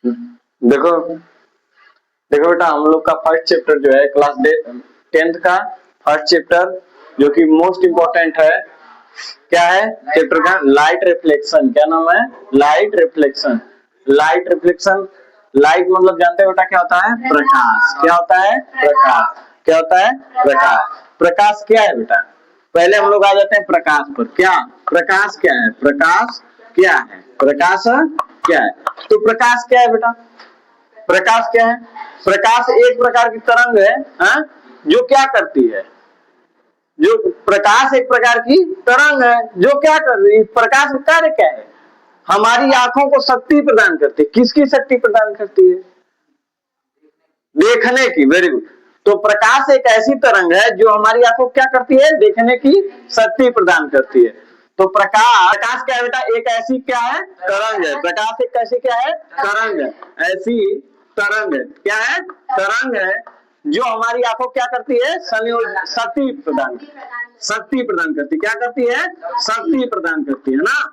देखो देखो बेटा, हम लोग का फर्स्ट चैप्टर जो है क्लास 10th का फर्स्ट चैप्टर, जो कि मोस्ट इम्पोर्टेंट है, क्या है चैप्टर का? Light reflection. क्या नाम है? Light reflection. Light reflection, light मतलब जानते हो बेटा क्या होता है? प्रकाश। क्या होता है? प्रकाश। क्या होता है? प्रकाश। प्रकाश क्या है बेटा? पहले हम लोग आ जाते हैं प्रकाश पर। क्या प्रकाश क्या है? प्रकाश क्या है? प्रकाश क्या है? तो प्रकाश क्या है बेटा? प्रकाश क्या है? प्रकाश एक प्रकार की तरंग है, हा? जो क्या करती है? जो प्रकाश एक प्रकार की तरंग है जो क्या कर रही है? प्रकाश का कार्य क्या है? हमारी आंखों को शक्ति प्रदान करती है। किसकी शक्ति प्रदान करती है? देखने की। Very good. तो प्रकाश एक ऐसी तरंग है जो हमारी आंखों को क्या करती है? देखने की शक्ति प्रदान करती है। तो प्रकाश क्या है बेटा? एक ऐसी क्या है? तरंग है। प्रकाश एक ऐसी क्या है? तरंग है। ऐसी तरंग है। क्या है? तरंग है जो हमारी आंखों क्या करती है? शक्ति प्रदान, शक्ति प्रदान करती। क्या करती है? शक्ति प्रदान करती है ना?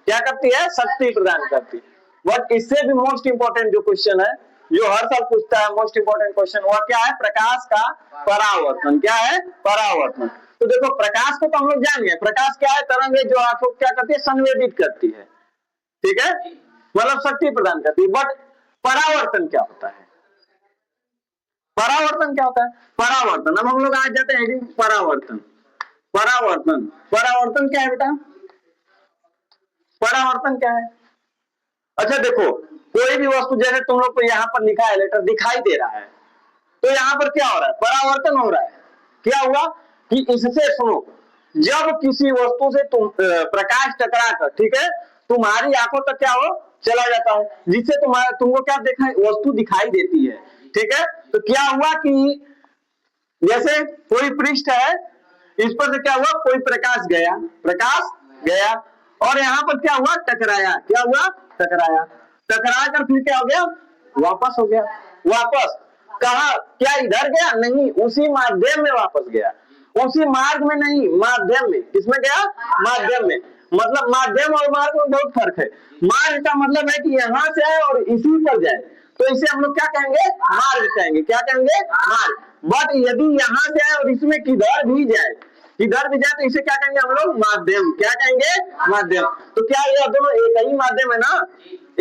क्या करती है? शक्ति प्रदान करती है। बट इससे भी मोस्ट इंपोर्टेंट जो क्वेश्चन है, जो हर साल पूछता है, मोस्ट इंपोर्टेंट क्वेश्चन, वह क्या है? प्रकाश का परावर्तन। क्या है? परावर्तन। तो देखो प्रकाश को तो हम लोग जान गए, प्रकाश क्या है? तरंग है जो आंखों को क्या करती है? संवेदित करती है। ठीक है, मतलब शक्ति प्रदान करती है। बट परावर्तन क्या होता है? परावर्तन क्या होता है? परावर्तन, अब हम लोग आज जाते हैं परावर्तन। परावर्तन, परावर्तन क्या है बेटा? परावर्तन क्या है? अच्छा देखो, कोई भी वस्तु, जैसे तुम लोग को यहाँ पर लिखा है लेटर दिखाई दे रहा है, तो यहाँ पर क्या हो रहा है? परावर्तन हो रहा है। क्या हुआ कि इससे, सुनो, जब किसी वस्तु से तुम प्रकाश टकरा कर, ठीक है, तुम्हारी आंखों तक क्या हो चला जाता है, जिससे तुमको क्या देखा? वस्तु दिखाई देती है। ठीक है, तो क्या हुआ कि जैसे कोई पृष्ठ है, इस पर से क्या हुआ? कोई प्रकाश गया, प्रकाश गया, और यहाँ पर क्या हुआ? टकराया। क्या हुआ? टकराया। टकरा कर फिर क्या हो गया? वापस हो गया। वापस कहा? क्या इधर गया? नहीं, उसी माध्यम में वापस गया। उसी मार्ग में नहीं, माध्यम में। किसमें गया? माध्यम में। मतलब माध्यम और मार्ग में बहुत फर्क है। मार्ग का मतलब है कि यहाँ से आए और इसी पर जाए, तो इसे हम लोग क्या कहेंगे? मार्ग कहेंगे। क्या कहेंगे? मार्ग। बट यदि यहाँ से आए और इसमें किधर भी जाए, किधर भी जाए, तो इसे क्या कहेंगे हम लोग? माध्यम। क्या कहेंगे? माध्यम। तो क्या ये दोनों एक ही माध्यम है ना?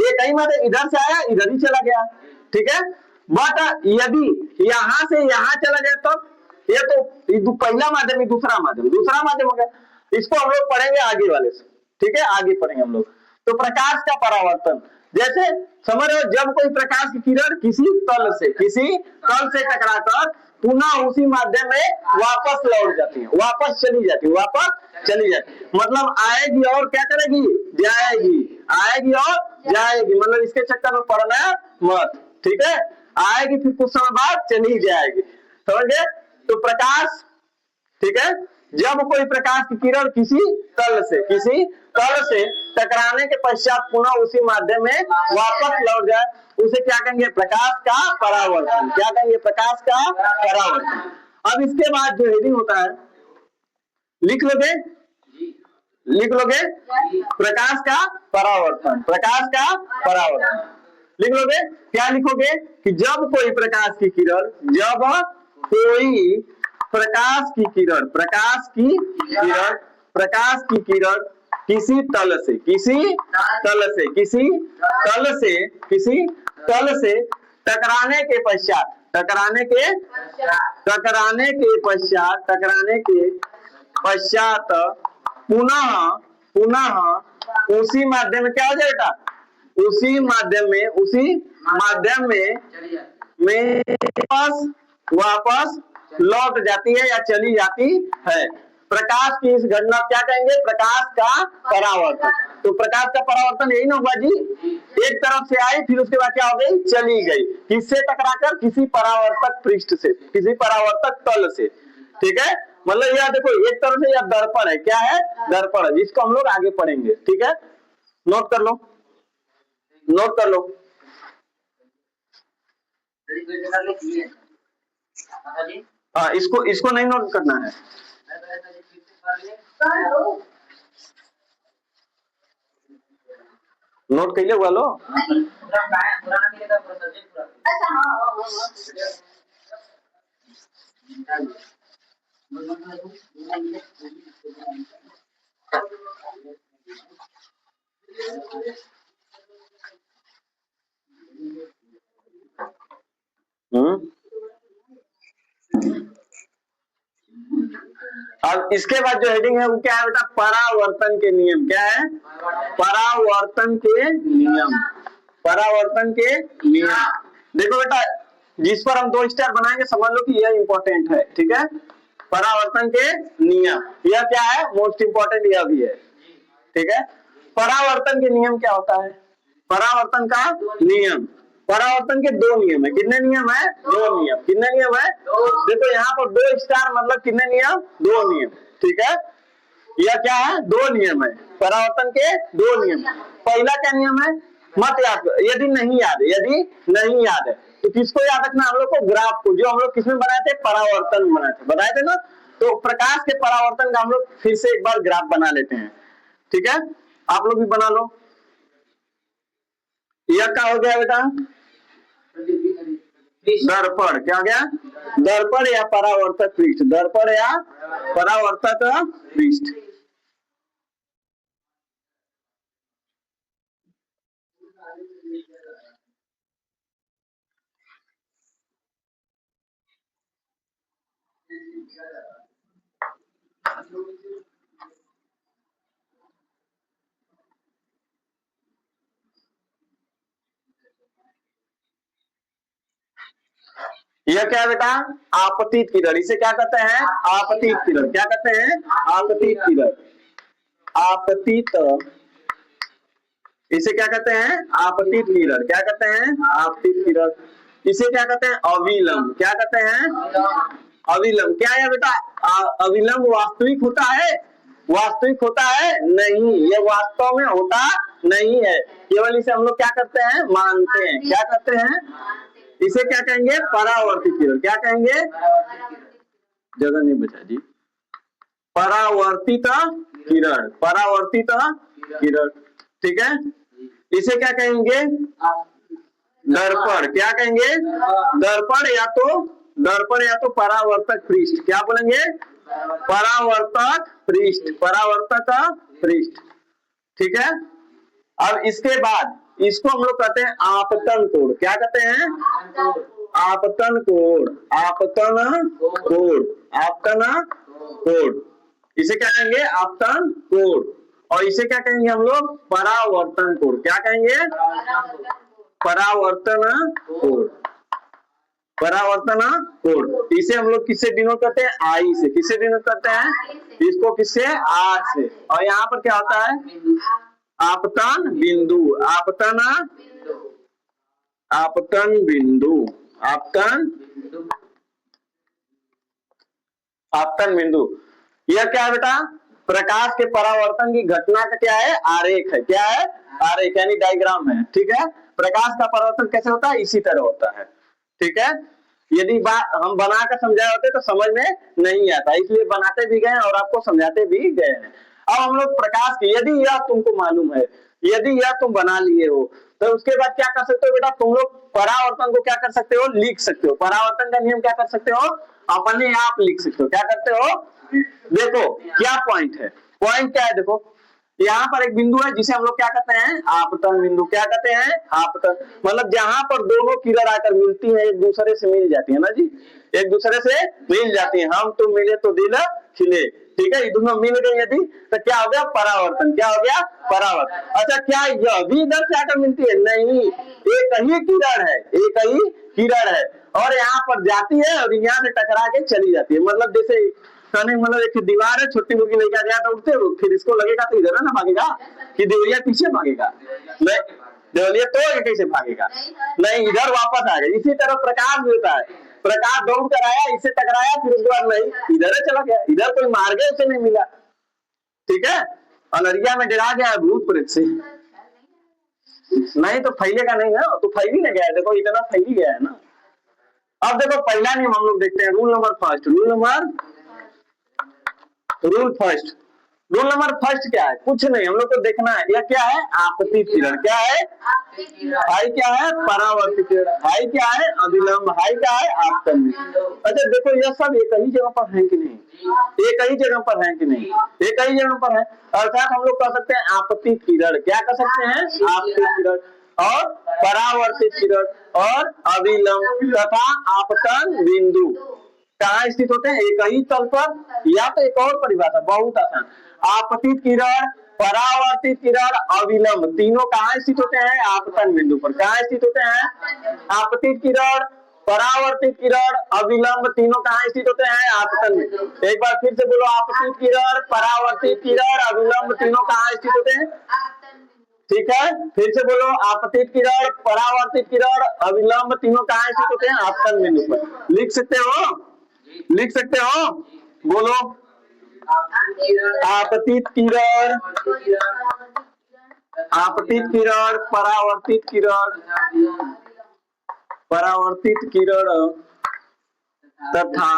एक ही माध्यम, इधर से आया इधर ही चला गया। ठीक है, बट यदि यहाँ से यहाँ चला जाए तो ये तो पहला माध्यम, दूसरा माध्यम, दूसरा माध्यम हो गया। इसको हम लोग पढ़ेंगे आगे वाले से। ठीक है, आगे पढ़ेंगे हम लोग। तो प्रकाश का परावर्तन, जैसे समझ रहे हो, जब कोई प्रकाश की किरण किसी तल से टकराकर पुनः उसी माध्यम में वापस लौट जाती है, वापस चली जाती है, वापस चली जाती है, मतलब आएगी और क्या करेगी? जाएगी। आएगी और जाएगी, मतलब इसके चक्कर में पड़ना मत। ठीक है, आएगी फिर कुछ समय बाद चली जाएगी। समझ गए? तो प्रकाश, ठीक है, जब कोई प्रकाश की किरण किसी तल से टकराने के पश्चात पुनः उसी माध्यम में वापस लौट जाए, उसे क्या कहेंगे? प्रकाश का परावर्तन। क्या कहेंगे? प्रकाश का परावर्तन। अब इसके बाद जो हेडिंग होता है, लिख लोगे? लिख लोगे? प्रकाश का परावर्तन। प्रकाश का परावर्तन लिख लोगे? क्या लिखोगे? कि जब कोई प्रकाश की किरण, जब कोई प्रकाश की किरण किसी तल से टकराने के पश्चात पुनः उसी माध्यम में क्या हो जाएगा? उसी माध्यम में वापस लौट जाती है या चली जाती है। प्रकाश की इस घटना क्या कहेंगे? प्रकाश का परावर्तन। तो प्रकाश का परावर्तन यही ना हुआ जी, एक तरफ से आई फिर उसके बाद क्या हो गई? चली गई। किससे टकराकर? किसी परावर्तक पृष्ठ से, किसी परावर्तक तल से। ठीक है, मतलब यह देखो, एक तरफ से यह दर्पण है। क्या है? दर्पण है, जिसको हम लोग आगे पढ़ेंगे। ठीक है, नोट कर लो, नोट कर लो। हाँ, इसको नहीं नोट करना है। नोट कर लो। अच्छा हाँ अब इसके बाद जो हेडिंग है वो क्या है बेटा, परावर्तन के नियम। क्या है? परावर्तन के नियम। परावर्तन के नियम। देखो बेटा, जिस पर हम 2 स्टार बनाएंगे समझ लो कि यह इंपॉर्टेंट है। ठीक है, परावर्तन के नियम, यह क्या है, मोस्ट इंपॉर्टेंट यह भी है। ठीक है, परावर्तन के नियम क्या होता है? परावर्तन का नियम, परावर्तन के 2 नियम है। कितने नियम है? 2 नियम। कितने नियम है? देखो यहाँ पर 2 स्टार मतलब कितने नियम? 2 नियम। ठीक है, यह क्या है? 2 नियम है, परावर्तन के 2 नियम। पहला क्या नियम है? मत याद करो, यदि नहीं याद है, यदि नहीं याद है तो किसको याद रखना? हम लोग को ग्राफ को, जो हम लोग किसमें बनाए थे? परावर्तन में बनाए थे, बताए थे ना। तो प्रकाश के परावर्तन का हम लोग फिर से एक बार ग्राफ बना लेते हैं। ठीक है, आप लोग भी बना लो। यह क्या हो गया बेटा? दर्पण। क्या हो गया? दर्पण या परावर्तक पृष्ठ। दर्पण या परावर्तक पृष्ठ। यह क्या है बेटा? आपतित किरण। इसे क्या कहते हैं? आपतित किरण। क्या कहते हैं? आपतित किरण। आपतित, इसे क्या कहते हैं? आपतित किरण। क्या कहते हैं? आपतित किरण। इसे क्या कहते हैं? अविलंब। क्या कहते हैं? अविलंब। क्या है बेटा? अविलंब वास्तविक होता है? वास्तविक होता है? नहीं, ये वास्तव में होता नहीं है, केवल इसे हम लोग क्या करते हैं? मानते हैं। क्या करते हैं? इसे क्या कहेंगे? परावर्तित किरण। क्या कहेंगे? जगह नहीं बचा जी। परावर्तित किरण। परावर्तित किरण। ठीक है, इसे क्या कहेंगे? दर्पण। क्या कहेंगे? दर्पण या तो परावर्तक पृष्ठ। क्या बोलेंगे? परावर्तक पृष्ठ। परावर्तक पृष्ठ। ठीक है, अब इसके बाद इसको हम लोग कहते हैं आपतन कोण। क्या कहते हैं? आपतन कोण। आपतन कोण। आपतन कोण। इसे क्या कहेंगे? आपतन कोण। और इसे क्या कहेंगे हम लोग? परावर्तन कोण। क्या कहेंगे? परावर्तन कोण। परावर्तन कोण। इसे हम लोग किससे डिनोट करते हैं? आई से। किससे डिनोट करते हैं? इसको किससे? आर से। और यहाँ पर क्या होता है? आपतन बिंदु। आपतन, आपतन बिंदु। आपतन, आपतन बिंदु। यह क्या है बेटा? प्रकाश के परावर्तन की घटना का क्या है? आरेख है। क्या है? आरेख यानी डायग्राम है। ठीक है, प्रकाश का परावर्तन कैसे होता है? इसी तरह होता है। ठीक है, यदि बात हम बनाकर समझाए होते तो समझ में नहीं आता, इसलिए बनाते भी गए और आपको समझाते भी गए हैं। अब हम लोग प्रकाश की, यदि यह तुमको मालूम है, यदि यह तुम बना लिए हो, तो उसके बाद क्या कर सकते हो बेटा? तुम लोग परावर्तन को क्या कर सकते हो? लिख सकते हो। परावर्तन का नियम क्या कर सकते हो? अपने आप लिख सकते हो। क्या करते हो? देखो क्या पॉइंट है, पॉइंट क्या है? देखो यहाँ पर एक बिंदु है जिसे हम लोग क्या कहते हैं? आपतन बिंदु। क्या कहते हैं? आपतन, मतलब जहां पर दोनों किरण आकर मिलती हैं, एक दूसरे से मिल जाती है ना जी, एक दूसरे से मिल जाती है। हम तुम मिले तो दिल खिले। ठीक है, दोनों मिल गई यदि तो क्या हो गया? परावर्तन। क्या हो गया? परावर्तन। अच्छा, क्या यह भी इधर से आकर मिलती है? नहीं, एक ही किरण है, एक ही किरण है और यहाँ पर जाती है और यहाँ से टकरा के चली जाती है। मतलब जैसे मतलब एक दीवार है, छोटी मुर्गी लेकर गया तो उठते, फिर इसको लगेगा तो इधर है ना भागेगा, कि देवलिया पीछे भागेगा? नहीं, देवलिया तो कैसे भागेगा? नहीं, इधर वापस आ गया। इसी तरह प्रकाश भी होता है, प्रकाश दौड़ कर आया, इससे टकराया, फिर उसके बाद नहीं, इधर चला गया, इधर कोई मार गया, उसे नहीं मिला। ठीक है, अनरिया में डरा गया भूत प्रेत से, नहीं तो फैलेगा नहीं ना, तो फैल ही नहीं गया। देखो इतना फैल ही गया है ना। अब देखो पहला नियम हम लोग देखते हैं, rule number first. Rule first, rule number first क्या है? कुछ नहीं, हम लोग को देखना है यह क्या है, आपतित किरण। क्या है? हाई क्या है? परावर्तित किरण। हाई क्या है? अविलंब। हाई क्या है? आपतन बिंदु। अच्छा देखो यह सब एक ही जगह पर है कि नहीं? एक ही जगह पर है कि नहीं? एक ही जगह पर है, अर्थात हम लोग कह सकते हैं आपतित किरण। क्या कह सकते हैं? आपतित किरण और परावर्तित किरण और अविलंब तथा आपतन बिंदु कहाँ स्थित होते हैं? एक ही तल पर। या तो एक और परिभाषा बहुत आसान, आपतित किरण, परावर्तित किरण, अविलंब तीनों कहाँ स्थित होते हैं? आपतन बिंदु पर। कहाँ स्थित होते हैं? आपतित किरण, परावर्तित किरण, अविलंब तीनों कहाँ स्थित होते हैं? आपतन बिंदु। एक बार फिर से बोलो, आपतित किरण, परावर्तित किरण, अविलंब तीनों कहाँ स्थित होते हैं? ठीक है, फिर से बोलो, आपतित किरण, परावर्तित किरण, अविलंब तीनों कहाँ स्थित होते हैं? आपतन बिंदु पर। लिख सकते हो? लिख सकते हो? बोलो, आपतित किरण, आपतित किरण, परावर्तित किरण, परावर्तित किरण तथा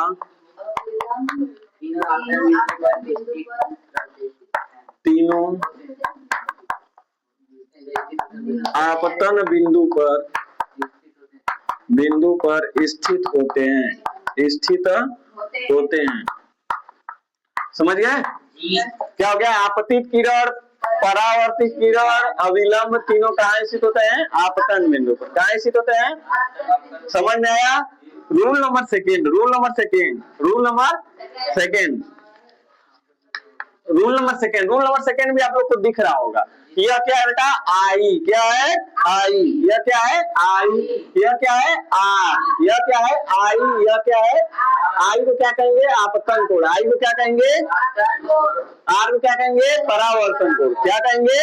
तीनों आपतन बिंदु पर स्थित होते हैं। स्थित होते हैं। समझ गए? क्या हो गया? आपतित किरण, परावर्तित किरण, अविलंब तीनों कहाँ स्थित होते हैं? आपतन बिंदु पर। कहाँ स्थित होते हैं? समझ में आया? Rule number second, rule number second, rule number second, rule number second, rule number second भी आप लोग को दिख रहा होगा। यह क्या है बेटा? आई। क्या है? आई। यह क्या है? आई। यह क्या है? आर। यह क्या है? आई। यह क्या है? आई को क्या कहेंगे? आपतन कोण। आई को क्या कहेंगे? आर को क्या कहेंगे? परावर्तन कोण। क्या कहेंगे?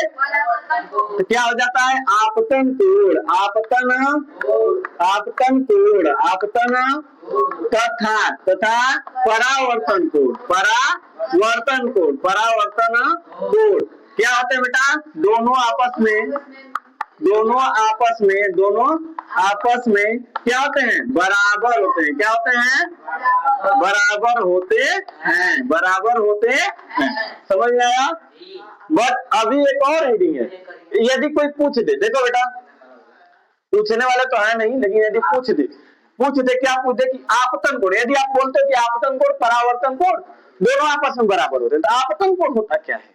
तो क्या हो जाता है? आपतन कोण, आपतन, आपतन कोण, आपतन तथा तथा परावर्तन कोण, परावर्तन कोण, परावर्तन कोण क्या होते हैं बेटा? दोनों आपस में, दोनों आपस में, दोनों आपस में क्या होते हैं? बराबर होते हैं। क्या होते हैं? बराबर होते हैं। बराबर होते हैं। समझ में आया? बट अभी एक और हेडिंग है, यदि कोई पूछ दे, देखो बेटा पूछने वाले तो है नहीं, लेकिन यदि पूछ दे क्या पूछ दे कि आपतन कोण, यदि आप बोलते हो कि आपतन कोण, परावर्तन कोण दोनों आपस में बराबर होते हैं, तो आपतन कोण होता क्या है?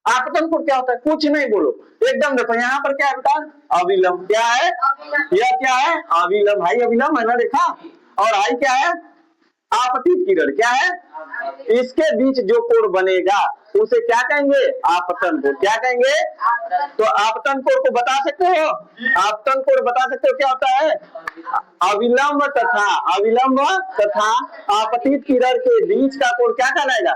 आपतन कोण क्या होता है? कुछ नहीं, बोलो एकदम। देखो यहाँ पर क्या है बेटा? अविलंब। क्या है? यह क्या है? अविलंब। हाई अविलंब है ना, देखा? और हाई क्या है? आपतित किरण। क्या है? इसके बीच जो कोण बनेगा उसे क्या कहेंगे? आपतन कोण। क्या कहेंगे? तो आपतन कोण को बता सकते हो? आपतन कोण बता सकते हो क्या होता है? अविलंब तथा, अविलंब तथा आपतित किरण के बीच का कोण क्या कहलाएगा?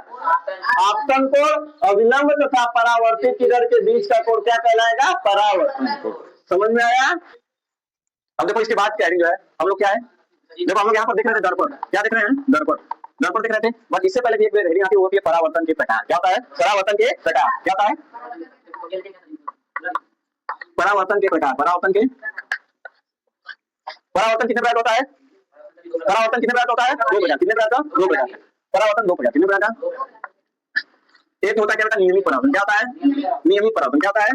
आपतन कोण। अविलंब तथा परावर्तित किरण के बीच का कोण क्या कहलाएगा? परावर्तन कोण। समझ में आया? अब देखो इसके बाद क्या है, हम लोग क्या है, देखो हम लोग यहाँ पर देख रहे थे दर्पण। क्या देख रहे हैं? दर्पण। दर्पण देख रहे थे, बट इससे पहले भी एक हेडिंग आती है, वो होती है परावर्तन के प्रकार। क्या होता है? परावर्तन के प्रकार। क्या होता है? परावर्तन के प्रकार। परावर्तन कितने प्रकार होता है? परावर्तन कितने प्रकार होता है? 2 प्रकार। कितने प्रकार? 2 प्रकार। परावर्तन 2 प्रकार। कितने प्रकार? एक होता है क्या बेटा? नियमित परावर्तन। क्या होता है? नियमित परावर्तन। क्या होता है?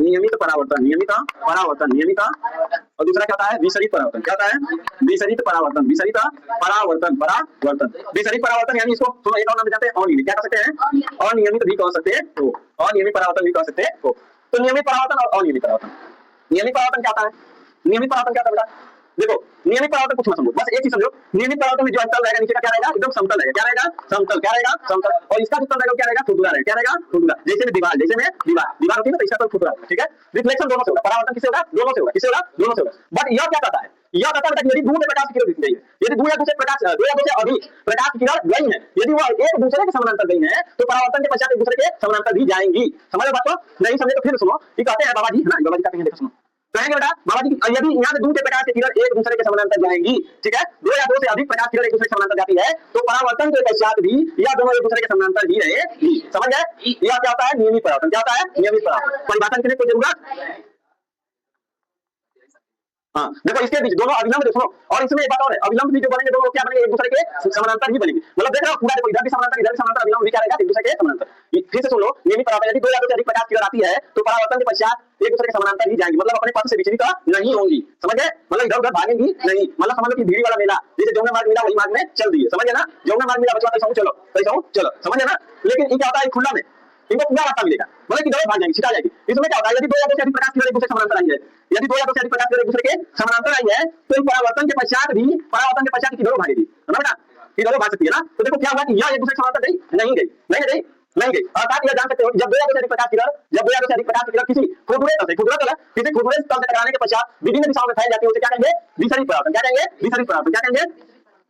नियमित परावर्तन। नियमित परावर्तन। नियमित। और दूसरा क्या होता है? विसरित परावर्तन। क्या होता है? विसरित परावर्तन। विसरित परावर्तन। परावर्तन। विसरित परावर्तन यानी इसको सुनो एक और नाम देते हैं अनियमित। क्या कह सकते हैं? अनियमित भी कह सकते हो। अनियमित परावर्तन भी कह सकते हो। तो नियमित परावर्तन और अनियमित परावर्तन। नियमित परावर्तन क्या होता है? नियमित परावर्तन क्या होता है बेटा? देखो नियमित परावर्तन कुछ मत समझो, बस एक चीज समझो, नियमित परावर्तन में जो तल रहेगा नीचे का क्या रहेगा? एकदम समतल रहेगा। क्या रहेगा? समतल। क्या रहेगा? समतल। और इसका जो तल रहेगा क्या रहेगा? खुरदुरा रहेगा। क्या रहेगा? खुरदुरा। जैसे में दीवार, जैसे में दीवार होती है ना, तो इसका तल खुरदुरा होगा। ठीक है? रिफ्लेक्शन दोनों से होगा। परावर्तन किससे होगा? दोनों से होगा। किससे होगा? दोनों से होगा। बट यह क्या कहता है? यह कहता है यदि दूर से प्रकाश की किरण गई है, यदि दूर या दूसरे प्रकाश, दो या दो से अधिक प्रकाश की किरण गई है, यदि वह एक दूसरे के समानांतर गई है, तो परावर्तन के पश्चात एक दूसरे के समानांतर भी जाएंगी। समझ बात को? नहीं समझे तो फिर सुनो, ये कहते हैं बाबा जी, है ना, बाबा जी कहते हैं, देखो सुनो, कहेंगे बेटा बाबा जी यदि यहाँ से दूर के प्रकाश की किरण एक दूसरे के समानांतर जाएंगी, ठीक है, 2 या 2 से अधिक प्रकाश की किरण एक दूसरे के समानांतर जाती है, तो परावर्तन के पश्चात भी यह दोनों एक दूसरे के समानांतर ही रहेगी। समझ गए? यह क्या होता है? नियमित परावर्तन। क्या होता है? नियमित परावर्तन। परिभाषा के लिए कोई जरूरत हाँ देखो इसके बीच दोनों अभिलंब देखो, और इसमें एक बात और है, अभिलंब भी जो बनेंगे दोनों क्या बनेंगे, एक दूसरे के समानांतर ही बनेंगे। मतलब देख रहे हो पूरा, देखो इधर भी समानांतर अभिलंब भी क्या रहेगा, एक दूसरे के समानांतर। फिर से सुन लो, नियमित परावर्तन यदि 2 या 2 से अधिक प्रकाश की लहर आती है तो परावर्तन के पश्चात एक दूसरे के समानांतर ही जाएंगी, मतलब अपने पथ से विचलित नहीं होंगी, समझ गए, मतलब इधर उधर भागेंगी नहीं। मतलब समझ लो कि भीड़ वाला मेला, जैसे जमुना मार्ग मिला वही मार्ग में चल दिए, समझ गए ना, जमुना मार्ग मिला बचवा कैसा चलो कैसा चलो, समझ गए ना। लेकिन ये क्या होता है, खुला में इनको पूरा रास्ता मिलेगा, मतलब कि दौड़ भाग जाएगी, छिटा जाएगी। इसमें क्या होता है, यदि 2 या 2 से अधिक प्रकाश की लहर एक दूसरे के समानांतर आई है, यदि 2 या 2 से अधिक प्रकाश की लहर एक दूसरे के समानांतर आई है तो इन परावर्तन के पश्चात भी परावर्तन के पश्चात किधर भागेगी, है ना, किधर भाग सकती है ना। तो देखो क्या हुआ कि यह एक दूसरे के समानांतर गई नहीं गई, नहीं गई, नहीं गई। अर्थात यह जान सकते हो जब 2 या 2 से अधिक प्रकाश की लहर, जब 2 या 2 से अधिक प्रकाश की लहर किसी खुरदुरे तल से, खुरदुरा तल किसी खुरदुरे तल से टकराने के पश्चात विभिन्न दिशाओं में फैल जाती है, उसे क्या कहेंगे, विसरित परावर्तन। क्या कहेंगे, विसरित परावर्तन। क्या कहेंगे,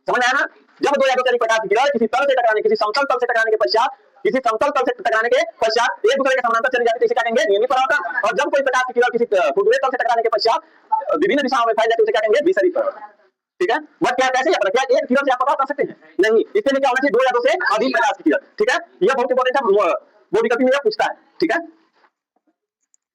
समझ आया ना। जब 2 या 2 से अधिक प्रकाश की लहर किसी तल से टकराने, किसी समतल तल से टकराने के पश्चात, किसी समतल तल से टकराने के पश्चात एक दूसरे के समानांतर चली जाती है, इसे क्या कहेंगे, नियमित परावर्तन। और जब कोई प्रकाश की लहर किसी खुरदुरे तल से टकराने के पश्चात विभिन्न दिशाओं में फैल जाती है, उसे क्या कहेंगे, विसरित परावर्तन। ठीक है, बट क्या कैसे पता, क्या एक किरण से आप पता कर सकते हैं, नहीं, इसके लिए क्या होना चाहिए, 2 या 2 से अधिक प्रकाश की लहर। ठीक है, यह बहुत इंपॉर्टेंट है, वो विकल्प में पूछता है। ठीक है।